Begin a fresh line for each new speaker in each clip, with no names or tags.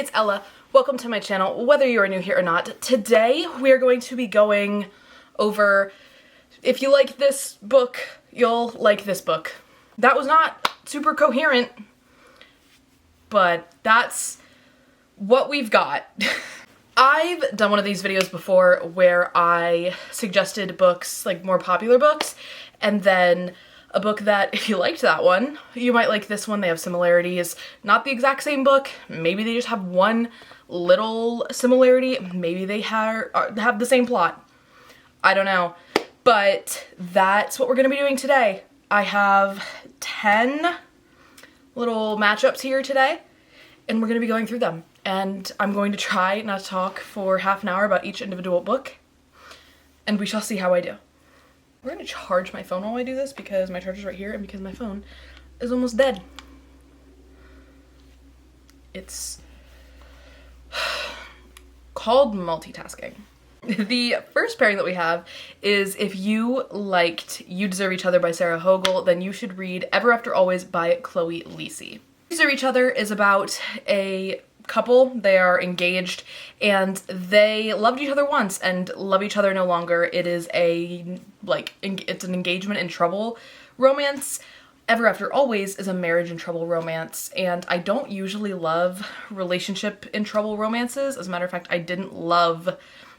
it's Ella. Welcome to my channel, whether you are new here or not. Today we are going to be going over, if you like this book, you'll like this book. That was not super coherent, but that's what we've got. I've done one of these videos before where I suggested books, like more popular books, and then a book that, if you liked that one, you might like this one. They have similarities. Not the exact same book. Maybe they just have one little similarity. Maybe they have the same plot. I don't know. But that's what we're going to be doing today. I have 10 little matchups here today, and we're going to be going through them. And I'm going to try not to talk for half an hour about each individual book, and we shall see how I do. We're gonna charge my phone while I do this because my charger's right here and because my phone is almost dead. It's called multitasking. The first pairing that we have is, if you liked You Deserve Each Other by Sarah Hogle, then you should read Ever After Always by Chloe Lisi. You Deserve Each Other is about a couple. They are engaged and they loved each other once and love each other no longer. It is it's an engagement in trouble romance. Ever After Always is a marriage in trouble romance, and I don't usually love relationship in trouble romances. As a matter of fact, I didn't love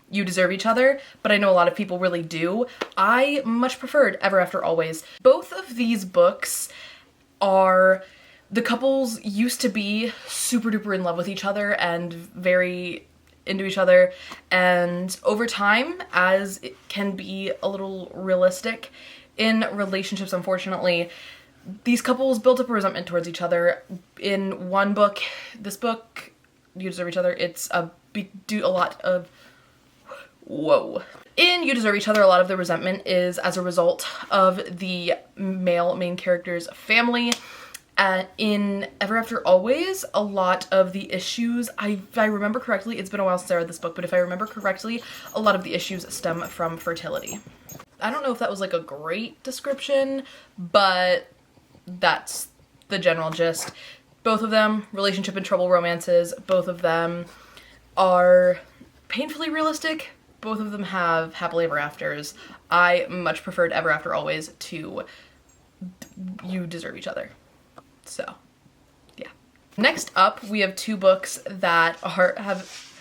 You Deserve Each Other, but I know a lot of people really do. I much preferred Ever After Always. Both of these books are, the couples used to be super duper in love with each other and very into each other, and over time, as it can be a little realistic in relationships, unfortunately, these couples built up a resentment towards each other. In one book, this book, You Deserve Each Other, it's a lot of In You Deserve Each Other, a lot of the resentment is as a result of the male main character's family. In Ever After Always, a lot of the issues, if I remember correctly, it's been a while since I read this book, but if I remember correctly, a lot of the issues stem from fertility. I don't know if that was like a great description, but that's the general gist. Both of them, relationship and trouble romances. Both of them are painfully realistic. Both of them have happily ever afters. I much preferred Ever After Always to You Deserve Each Other. So, yeah. Next up, we have two books that have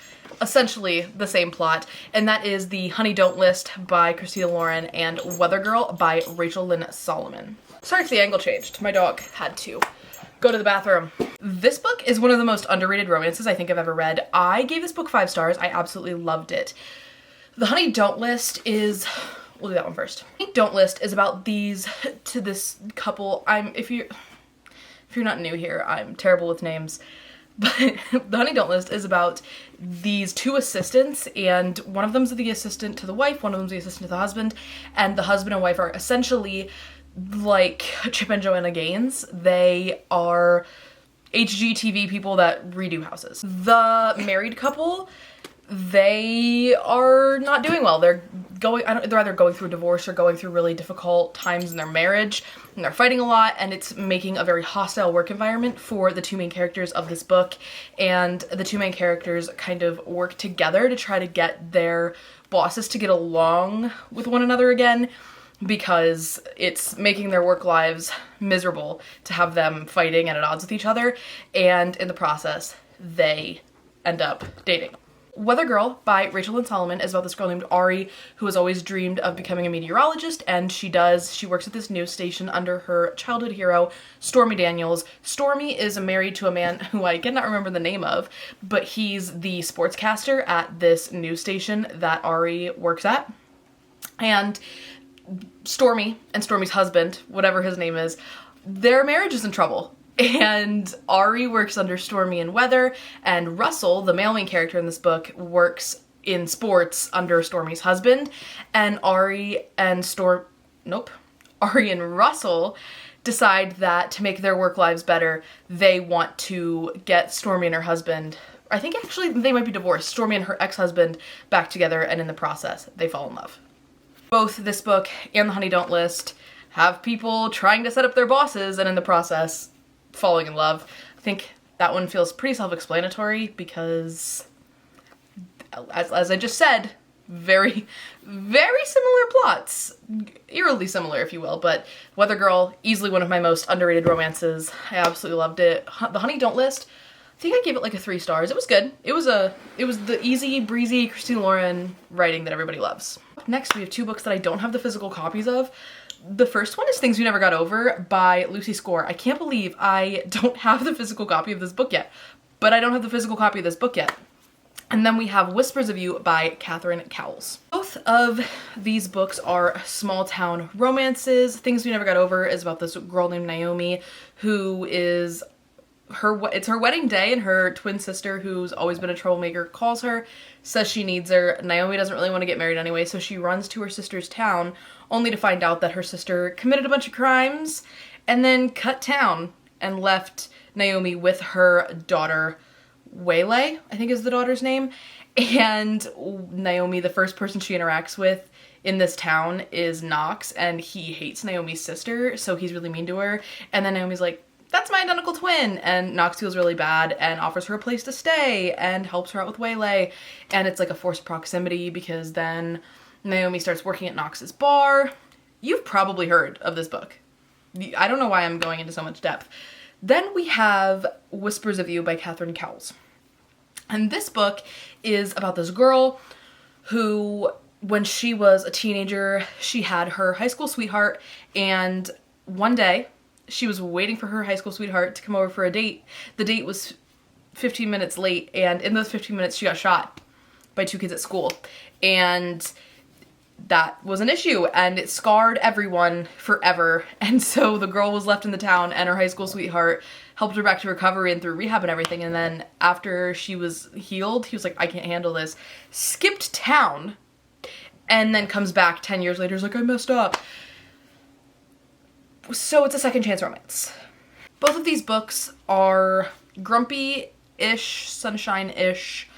essentially the same plot, and that is The Honey Don't List by Christina Lauren and Weather Girl by Rachel Lynn Solomon. Sorry if the angle changed. My dog had to go to the bathroom. This book is one of the most underrated romances I think I've ever read. I gave this book 5 stars. I absolutely loved it. The Honey Don't List is... We'll do that one first. Honey Don't List is about this couple. If you're not new here, I'm terrible with names, but The Honey Don't List is about these two assistants, and one of them's the assistant to the wife, one of them's the assistant to the husband, and the husband and wife are essentially like Chip and Joanna Gaines. They are HGTV people that redo houses. The married couple, they are not doing well. They're either going through a divorce or going through really difficult times in their marriage, and they're fighting a lot, and it's making a very hostile work environment for the two main characters of this book. And the two main characters kind of work together to try to get their bosses to get along with one another again, because it's making their work lives miserable to have them fighting and at odds with each other, and in the process, they end up dating. Weather Girl by Rachel Lynn Solomon is about this girl named Ari who has always dreamed of becoming a meteorologist, and she works at this news station under her childhood hero, Stormy Daniels. Stormy is married to a man who I cannot remember the name of, but he's the sportscaster at this news station that Ari works at. And Stormy and Stormy's husband, whatever his name is, their marriage is in trouble. And Ari works under Stormy in weather, and Russell, the male main character in this book, works in sports under Stormy's husband. And Ari and Russell decide that to make their work lives better, they want to get Stormy and her husband, I think actually they might be divorced, Stormy and her ex-husband back together, and in the process, they fall in love. Both this book and The Honey Don't List have people trying to set up their bosses, and in the process, falling in love. I think That one feels pretty self-explanatory because, as I just said, very, very similar plots. Eerily similar, if you will, but Weather Girl, easily one of my most underrated romances. I absolutely loved it. The Honey Don't List, I think I gave it like a 3 stars. It was good. It was the easy, breezy Christine Lauren writing that everybody loves. Next, we have 2 books that I don't have the physical copies of. The first one is Things We Never Got Over by Lucy Score. I can't believe I don't have the physical copy of this book yet, but I don't have the physical copy of this book yet. And then we have Whispers of You by Catherine Cowles. Both of these books are small town romances. Things We Never Got Over is about this girl named Naomi who is it's her wedding day, and her twin sister, who's always been a troublemaker, calls her, says she needs her. Naomi doesn't really want to get married anyway, so she runs to her sister's town, only to find out that her sister committed a bunch of crimes and then cut town and left Naomi with her daughter, Waylay, I think is the daughter's name. And Naomi, the first person she interacts with in this town is Knox, and he hates Naomi's sister, so he's really mean to her. And then Naomi's like, that's my identical twin, and Knox feels really bad and offers her a place to stay and helps her out with Waylay, and it's like a forced proximity because then Naomi starts working at Knox's bar. You've probably heard of this book. I don't know why I'm going into so much depth. Then we have Whispers of You by Catherine Cowles. And this book is about this girl who, when she was a teenager, she had her high school sweetheart, and one day she was waiting for her high school sweetheart to come over for a date. The date was 15 minutes late, and in those 15 minutes she got shot by 2 kids at school. And that was an issue, and it scarred everyone forever. And so the girl was left in the town, and her high school sweetheart helped her back to recovery and through rehab and everything. And then after she was healed, he was like, I can't handle this. Skipped town, and then comes back 10 years later, is like, I messed up. So it's a second chance romance. Both of these books are grumpy-ish, sunshine-ish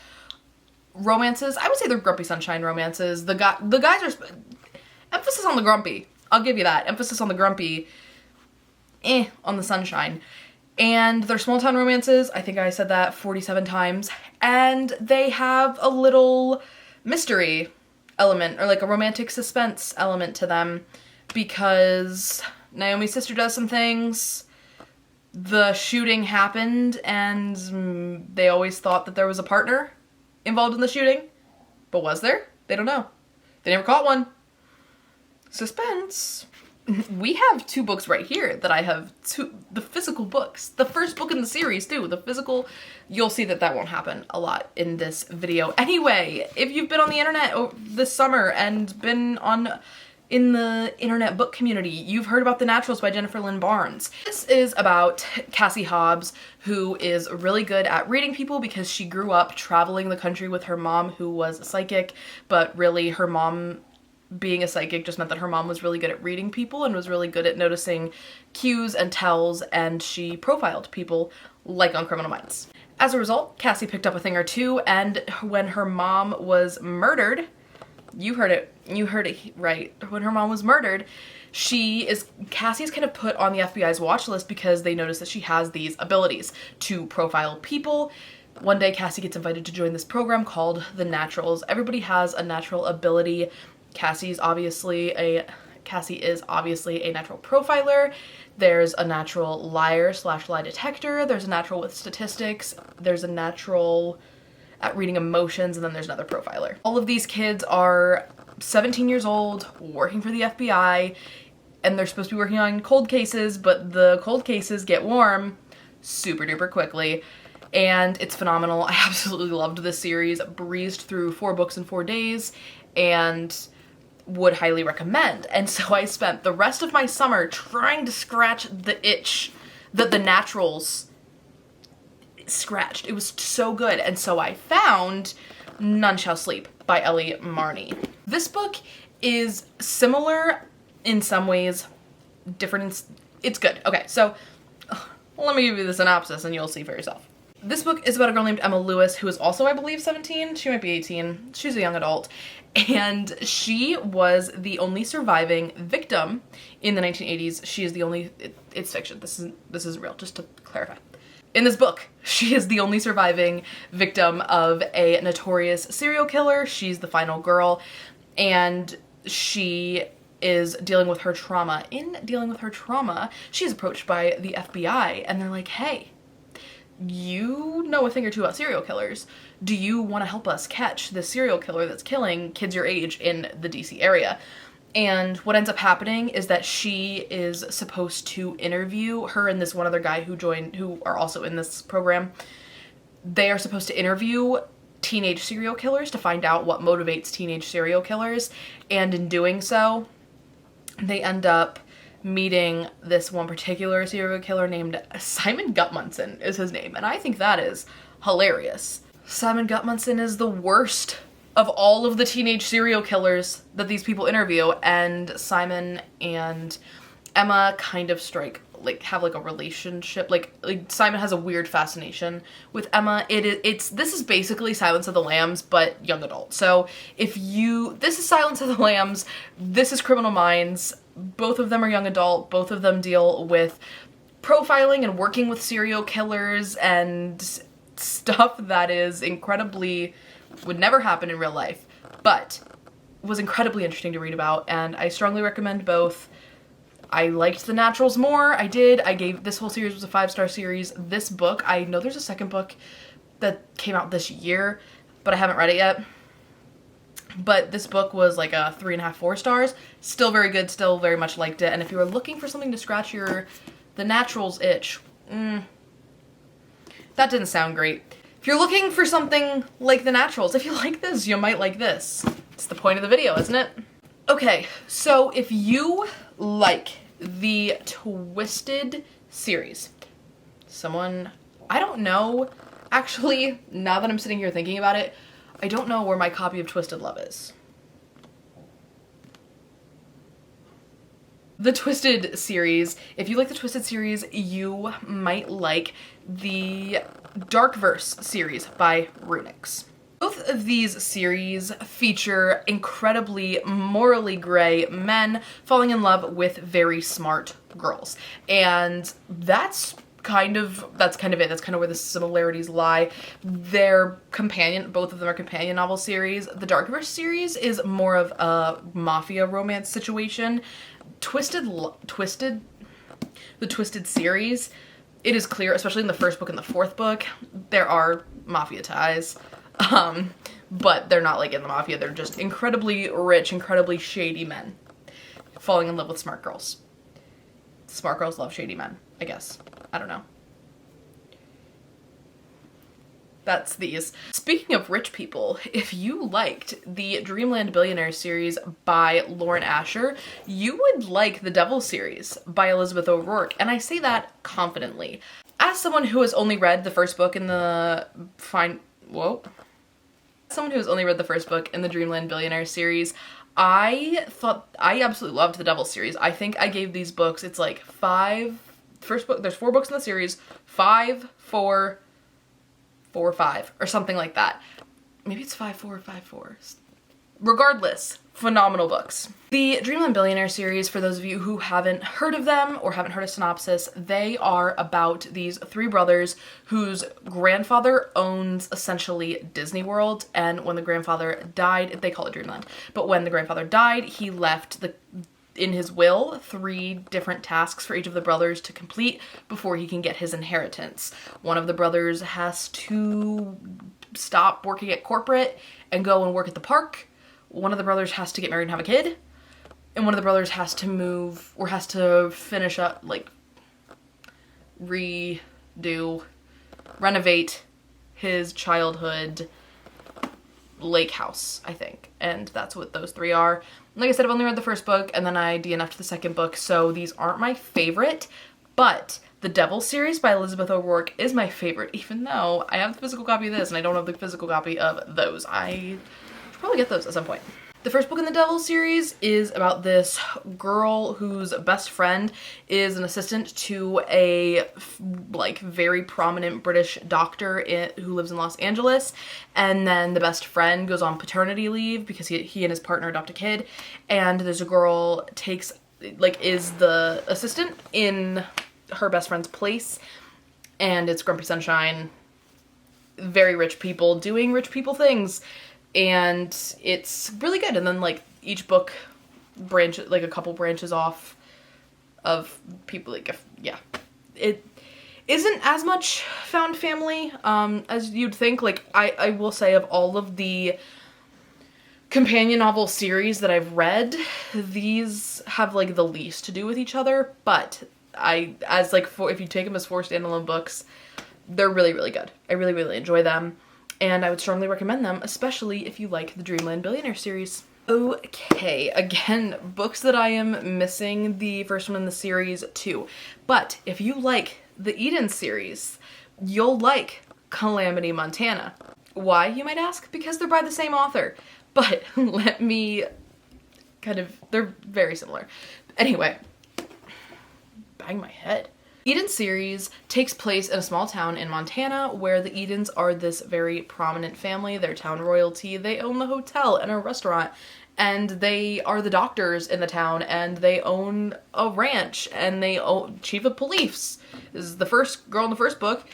romances. I would say they're grumpy sunshine romances. The guys are emphasis on the grumpy. I'll give you that. Emphasis on the grumpy, on the sunshine. And they're small town romances. I think I said that 47 times. And they have a little mystery element, or like a romantic suspense element to them, because Naomi's sister does some things, the shooting happened, and they always thought that there was a partner involved in the shooting. But was there? They don't know. They never caught one. Suspense. We have 2 books right here that I have the physical books. The first book in the series too, the physical. You'll see that won't happen a lot in this video. Anyway, if you've been on the internet this summer and been in the internet book community, you've heard about The Naturals by Jennifer Lynn Barnes. This is about Cassie Hobbs, who is really good at reading people because she grew up traveling the country with her mom, who was a psychic, but really her mom being a psychic just meant that her mom was really good at reading people and was really good at noticing cues and tells, and she profiled people like on Criminal Minds. As a result, Cassie picked up a thing or two, and when her mom was murdered, you heard it right. When her mom was murdered, Cassie's kind of put on the FBI's watch list because they notice that she has these abilities to profile people. One day, Cassie gets invited to join this program called The Naturals. Everybody has a natural ability. Cassie is obviously a natural profiler. There's a natural liar/lie detector. There's a natural with statistics. There's a natural at reading emotions, and then there's another profiler. All of these kids are 17 years old, working for the FBI, and they're supposed to be working on cold cases, but the cold cases get warm super duper quickly, and it's phenomenal. I absolutely loved this series, breezed through 4 books in 4 days, and would highly recommend. And so I spent the rest of my summer trying to scratch the itch that The Naturals scratched. It was so good. And so I found None Shall Sleep by Ellie Marney. This book is similar in some ways, different it's good. Okay, so let me give you the synopsis and you'll see for yourself. This book is about a girl named Emma Lewis, who is also, I believe, 17. She might be 18. She's a young adult. And she was the only surviving victim in the 1980s. She is the only, it's fiction. This is real, just to clarify. in this book, she is the only surviving victim of a notorious serial killer. She's the final girl, and she is dealing with her trauma. In dealing with her trauma, she's approached by the FBI, and they're like, hey, you know a thing or two about serial killers. Do you want to help us catch this serial killer that's killing kids your age in the DC area? And what ends up happening is that she is supposed to interview her and this one other guy who are also in this program. They are supposed to interview teenage serial killers to find out what motivates teenage serial killers. And in doing so, they end up meeting this one particular serial killer named Simon Gutmunson is his name. And I think that is hilarious. Simon Gutmunson is the worst of all of the teenage serial killers that these people interview, and Simon and Emma kind of have like a relationship. Like Simon has a weird fascination with Emma. This is basically Silence of the Lambs, but young adult. So this is Silence of the Lambs, this is Criminal Minds. Both of them are young adult. Both of them deal with profiling and working with serial killers and stuff that is would never happen in real life, but was incredibly interesting to read about, and I strongly recommend both. I liked The Naturals more. I gave this whole series was a 5-star series. This book, I know there's a second book that came out this year, but I haven't read it yet. But this book was like a 3.5, 4 stars. Still very good, still very much liked it. And if you were looking for something to scratch The Naturals itch, that didn't sound great. If you're looking for something like The Naturals, if you like this, you might like this. It's the point of the video, isn't it? Okay, so if you like the Twisted series, I don't know, actually, now that I'm sitting here thinking about it, I don't know where my copy of Twisted Love is. The Twisted series, if you like the Twisted series, you might like the Darkverse series by Runix. Both of these series feature incredibly morally gray men falling in love with very smart girls. And that's kind of it. That's kind of where the similarities lie. Both of them are companion novel series. The Darkverse series is more of a mafia romance situation. The Twisted series, it is clear, especially in the first book and the fourth book, there are mafia ties. But they're not like in the mafia, they're just incredibly rich, incredibly shady men falling in love with smart girls. Smart girls love shady men, I guess. I don't know. That's these. Speaking of rich people, if you liked the Dreamland Billionaire series by Lauren Asher, you would like the Devil series by Elizabeth O'Rourke, and I say that confidently. As someone who has only read the first book in the Dreamland Billionaire series, I absolutely loved the Devil series. I think I gave these books, it's like there's 4 books in the series, 5, 4, 4, 5, or something like that. Maybe it's 5, 4, 5, 4. Regardless, phenomenal books. The Dreamland Billionaire series, for those of you who haven't heard of them or haven't heard a synopsis, they are about these 3 brothers whose grandfather owns essentially Disney World, and when the grandfather died, they call it Dreamland, but when the grandfather died, he left in his will 3 different tasks for each of the brothers to complete before he can get his inheritance. One of the brothers has to stop working at corporate and go and work at the park. One of the brothers has to get married and have a kid. And one of the brothers has to move, or has to finish up, renovate his childhood lake house, I think. And that's what those 3 are. Like I said, I've only read the first book, and then I DNF'd the second book, so these aren't my favorite, but the Devil series by Elizabeth O'Rourke is my favorite, even though I have the physical copy of this, and I don't have the physical copy of those. I should probably get those at some point. The first book in the Devil series is about this girl whose best friend is an assistant to a very prominent British doctor who lives in Los Angeles, and then the best friend goes on paternity leave because he and his partner adopt a kid, and there's a girl is the assistant in her best friend's place, and it's Grumpy Sunshine, very rich people doing rich people things, and it's really good. And then like each book branches, like a couple branches off of people, like, yeah, it isn't as much found family as you'd think. Like I will say, of all of the companion novel series that I've read, these have like the least to do with each other, but if you take them as 4 standalone books, they're really, really good. I really, really enjoy them, and I would strongly recommend them, especially if you like the Dreamland Billionaire series. Okay, again, books that I am missing the first one in the series too, but if you like the Eden series, you'll like Calamity Montana. Why, you might ask? Because they're by the same author, but let me they're very similar. Anyway, bang my head. Eden series takes place in a small town in Montana where the Edens are this very prominent family. They're town royalty. They own the hotel and a restaurant, and they are the doctors in the town, and they own a ranch, and they own chief of police. This is the first girl in the first book.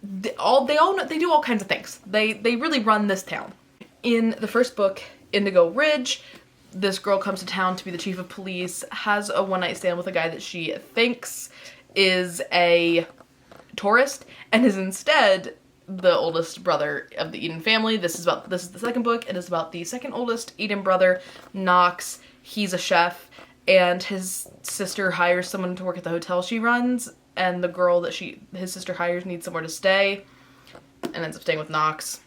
They do all kinds of things. They really run this town. In the first book, Indigo Ridge, this girl comes to town to be the chief of police, has a one-night stand with a guy that she thinks is a tourist, and is instead the oldest brother of the Eden family. This is the second book. It is about the second oldest Eden brother, Knox. He's a chef, and his sister hires someone to work at the hotel she runs, and the girl that his sister hires needs somewhere to stay, and ends up staying with Knox.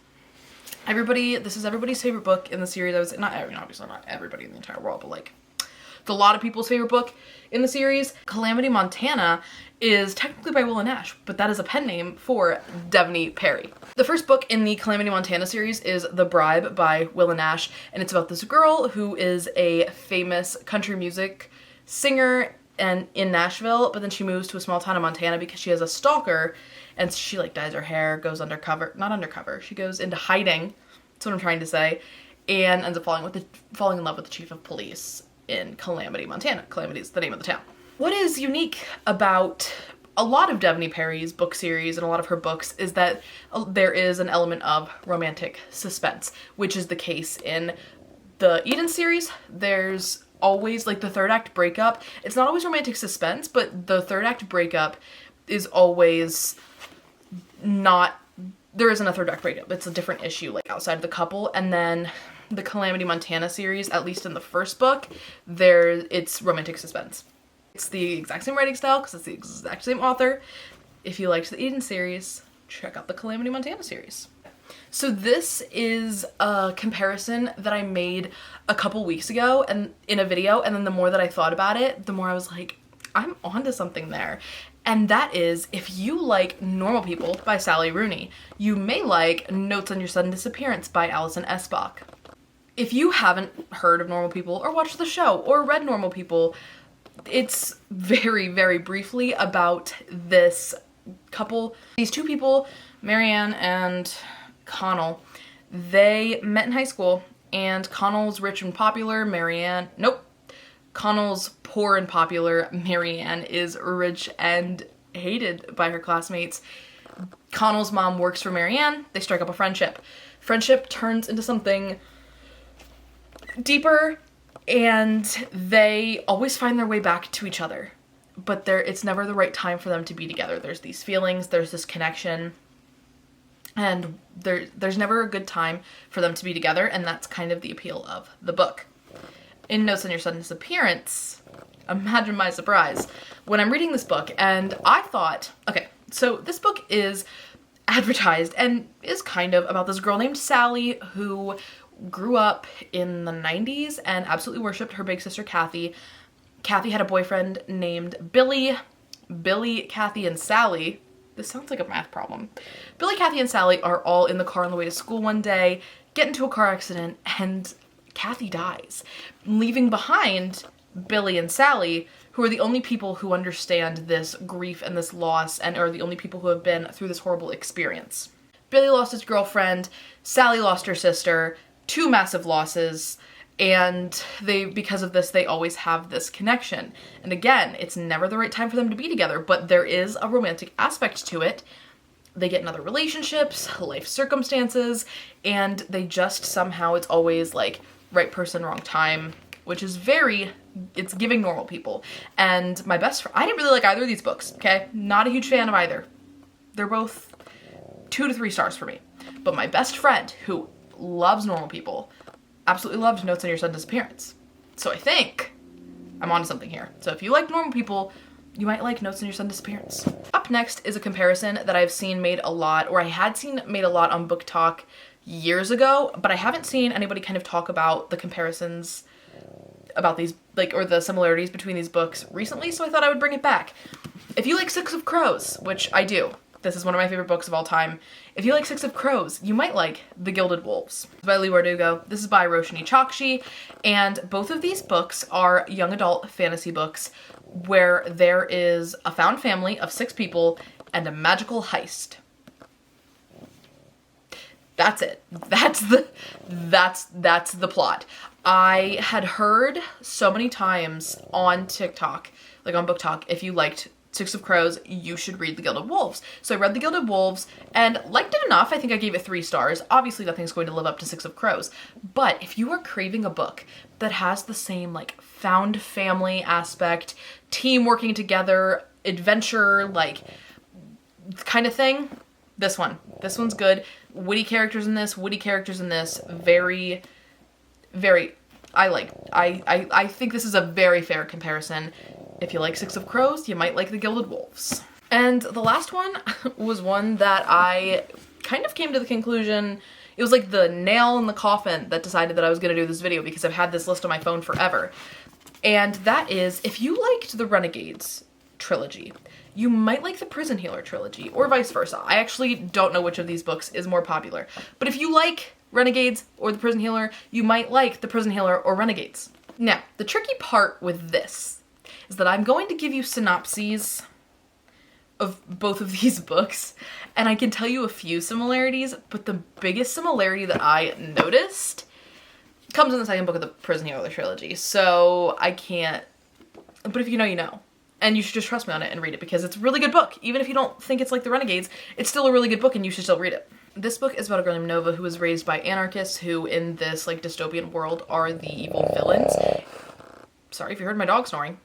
This is everybody's favorite book in the series. Obviously not everybody in the entire world, but like, it's a lot of people's favorite book in the series. Calamity Montana is technically by Willa Nash, but that is a pen name for Devney Perry. The first book in the Calamity Montana series is The Bribe by Willa Nash, and it's about this girl who is a famous country music singer and in Nashville, but then she moves to a small town in Montana because she has a stalker, and she like dyes her hair, goes she goes into hiding, that's what I'm trying to say, and ends up falling in love with the chief of police in Calamity, Montana. Calamity is the name of the town. What is unique about a lot of Devney Perry's book series and a lot of her books is that there is an element of romantic suspense, which is the case in the Eden series. There's always like the third act breakup. It's not always romantic suspense, but the third act breakup is always not, there isn't a third act breakup. It's a different issue, like outside of the couple. And then the Calamity Montana series, at least in the first book, it's romantic suspense. It's the exact same writing style because it's the exact same author. If you liked the Eden series, check out the Calamity Montana series. So this is a comparison that I made a couple weeks ago and in a video, and then the more that I thought about it, the more I was like, I'm onto something there. And that is, if you like Normal People by Sally Rooney, you may like Notes on Your Sudden Disappearance by Alison Esbach. If you haven't heard of Normal People or watched the show or read Normal People, it's very, very briefly about this couple. These two people, Marianne and Connell, they met in high school, and Connell's rich and popular, Connell's poor and popular, Marianne is rich and hated by her classmates. Connell's mom works for Marianne. They strike up a friendship. Friendship turns into something deeper, and they always find their way back to each other. But it's never the right time for them to be together. There's these feelings, there's this connection, and there's never a good time for them to be together, and that's kind of the appeal of the book. In Notes on Your Sudden Disappearance, imagine my surprise when I'm reading this book, and I thought, okay, so this book is advertised and is kind of about this girl named Sally who grew up in the 90s and absolutely worshipped her big sister Kathy. Kathy had a boyfriend named Billy. Billy, Kathy, and Sally, this sounds like a math problem. Billy, Kathy, and Sally are all in the car on the way to school one day, get into a car accident, and Kathy dies, leaving behind Billy and Sally, who are the only people who understand this grief and this loss and are the only people who have been through this horrible experience. Billy lost his girlfriend, Sally lost her sister, two massive losses, And because of this, they always have this connection. And again, it's never the right time for them to be together, but there is a romantic aspect to it. They get in other relationships, life circumstances, and they just somehow, it's always like right person, wrong time, which is it's giving normal people. And my best friend, I didn't really like either of these books, okay? Not a huge fan of either. They're both 2 to 3 stars for me. But my best friend, who loves normal people, absolutely loved Notes on Your Sudden Disappearance. So I think I'm onto something here. So if you like normal people, you might like Notes on Your Sudden Disappearance. Up next is a comparison that I've seen made a lot, or I had seen made a lot on Book Talk years ago, but I haven't seen anybody kind of talk about the comparisons about these, like, or the similarities between these books recently, so I thought I would bring it back. If you like Six of Crows, which I do, this is one of my favorite books of all time. If you like Six of Crows, you might like The Gilded Wolves. It's by Leigh Bardugo. This is by Roshani Chokshi, and both of these books are young adult fantasy books where there is a found family of 6 people and a magical heist. That's it. That's the plot. I had heard so many times on TikTok, like on Book Talk, if you liked Six of Crows, you should read The Gilded Wolves. So I read The Gilded Wolves and liked it enough. I think I gave it 3 stars. Obviously nothing's going to live up to Six of Crows. But if you are craving a book that has the same like found family aspect, team working together, adventure, like kind of thing, this one's good. Witty characters in this, very, very, I think this is a very fair comparison. If you like Six of Crows, you might like The Gilded Wolves. And the last one was one that I kind of came to the conclusion, it was like the nail in the coffin that decided that I was going to do this video, because I've had this list on my phone forever. And that is, if you liked the Renegades trilogy, you might like the Prison Healer trilogy, or vice versa. I actually don't know which of these books is more popular. But if you like Renegades or the Prison Healer, you might like the Prison Healer or Renegades. Now, the tricky part with this is that I'm going to give you synopses of both of these books, and I can tell you a few similarities, but the biggest similarity that I noticed comes in the second book of the Prison Healer trilogy, so I can't, but if you know, you know. And you should just trust me on it and read it, because it's a really good book. Even if you don't think it's like the Renegades, it's still a really good book and you should still read it. This book is about a girl named Nova who was raised by anarchists who in this like dystopian world are the evil villains. Sorry if you heard my dog snoring.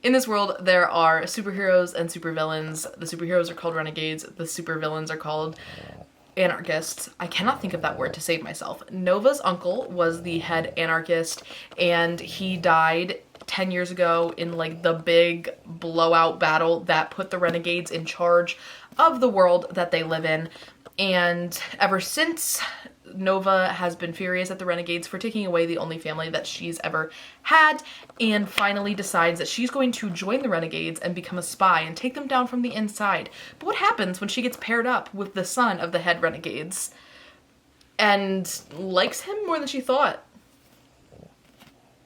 In this world, there are superheroes and supervillains. The superheroes are called renegades. The supervillains are called anarchists. I cannot think of that word to save myself. Nova's uncle was the head anarchist, and he died 10 years ago in like the big blowout battle that put the renegades in charge of the world that they live in. And ever since, Nova has been furious at the renegades for taking away the only family that she's ever had, and finally decides that she's going to join the renegades and become a spy and take them down from the inside. But what happens when she gets paired up with the son of the head renegades and likes him more than she thought?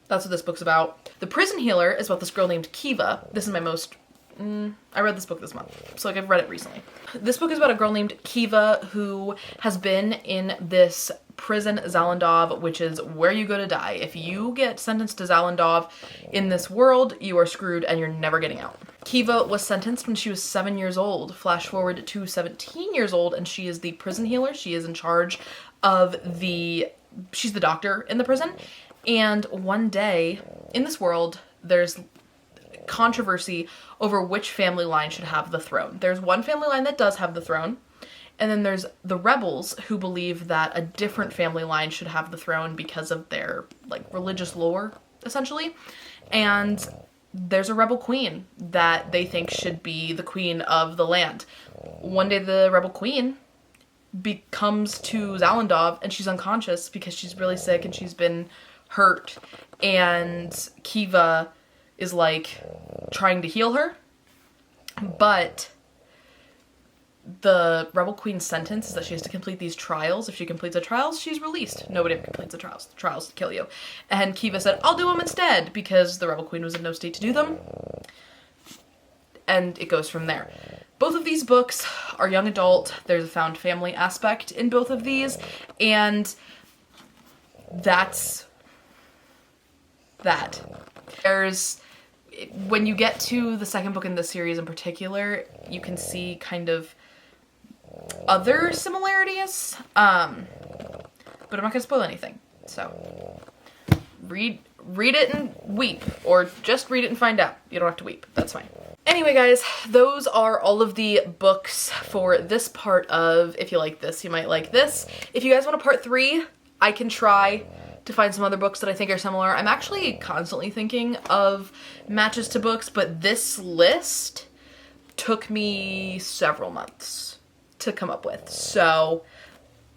That's what this book's about. The Prison Healer is about this girl named Kiva. This is my most... I read this book this month, so like I've read it recently. This book is about a girl named Kiva who has been in this prison, Zalandov, which is where you go to die. If you get sentenced to Zalandov in this world, you are screwed and you're never getting out. Kiva was sentenced when she was 7 years old. Flash forward to 17 years old, and she is the prison healer. She is in charge of she's the doctor in the prison. And one day in this world, there's controversy over which family line should have the throne. There's one family line that does have the throne, and then there's the rebels who believe that a different family line should have the throne because of their like religious lore, essentially. And there's a rebel queen that they think should be the queen of the land. One day the rebel queen comes to Zalandov and she's unconscious because she's really sick and she's been hurt, and Kiva is like trying to heal her, but the rebel queen's sentence is that she has to complete these trials. If she completes the trials, she's released. Nobody ever completes the trials. The trials kill you. And Kiva said, I'll do them instead, because the rebel queen was in no state to do them. And it goes from there. Both of these books are young adult. There's a found family aspect in both of these, and that's that. When you get to the second book in this series in particular, you can see kind of other similarities, but I'm not gonna spoil anything, so read it and weep, or just read it and find out. You don't have to weep, that's fine. Anyway guys, those are all of the books for this part of If You Like This, You Might Like This. If you guys want a part 3, I can try to find some other books that I think are similar. I'm actually constantly thinking of matches to books, but this list took me several months to come up with. So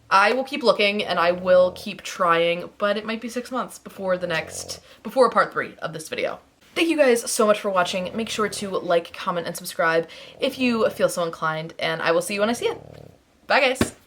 I will keep looking and I will keep trying, but it might be 6 months before part 3 of this video. Thank you guys so much for watching. Make sure to like, comment, and subscribe if you feel so inclined, and I will see you when I see it. Bye guys!